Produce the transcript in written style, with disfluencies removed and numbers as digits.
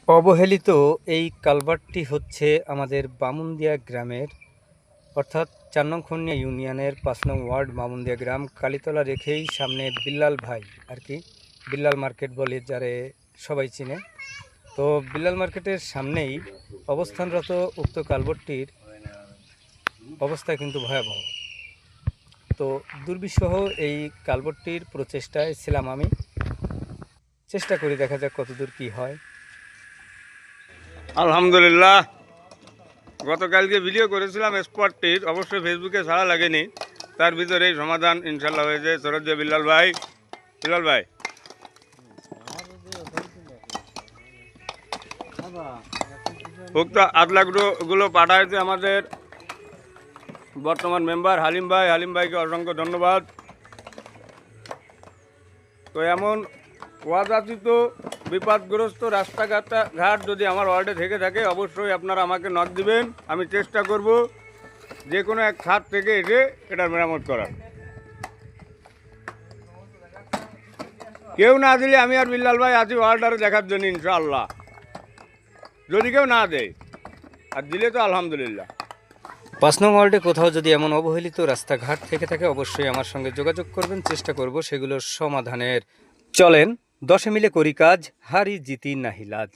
অবহেলিত এই কালভার্টটি হচ্ছে আমাদের বামুনদিয়া গ্রামের, অর্থাৎ ৪ নং খুনিয়া ইউনিয়নের ৫ নং ওয়ার্ড বামুনদিয়া গ্রাম, কালীতলা রেখেই সামনে বিল্লাল ভাই আর কি, বিল্লাল মার্কেট বলে যারে সবাই চিনে। তো বিল্লাল মার্কেটের সামনেই অবস্থানরত উক্ত কালভার্টটির অবস্থা কিন্তু ভয়াবহ। তো দুর্বিষহ এই কালভার্টটির প্রচেষ্টায় ছিলাম আমি, চেষ্টা করি দেখা যাক কতদূর কি হয়। আলহামদুলিল্লাহ, গতকালকে ভিডিও করেছিলাম স্পটটির, অবশ্যই ফেসবুকে ছাড়া লাগেনি। তার ভিতরে এই সমাধান ইনশাল্লাহ হয়েছে। সরজ্জা বিল্লাল ভাই, উক্ত আদলাগুলো পাঠাইছে আমাদের বর্তমান মেম্বার হালিম ভাইকে অসংখ্য ধন্যবাদ। তো এমন ওয়াজাচিত বিপদগ্রস্ত রাস্তাঘাট যদি আমার ওয়ার্ডে থেকে থাকে, অবশ্যই আপনারা আমাকে নক দিবেন। আমি চেষ্টা করব যে কোনো এক ছাদ থেকে এসে এটার মেরামত করার। কেউ না দিলে আমি আর বিল্লাল ভাই আছি ওয়ার্ডারে দেখার জন্য ইনশাআল্লাহ, যদি কেউ না দেয়। আর দিলে তো আলহামদুলিল্লাহ। ৫ নং ওয়ার্ডে কোথাও যদি এমন অবহেলিত রাস্তাঘাট থেকে থাকে, অবশ্যই আমার সঙ্গে যোগাযোগ করবেন, চেষ্টা করব সেগুলোর সমাধানের। চলেন ১০ মিলে করি কাজ, হারি জিতি নাহি লাজ।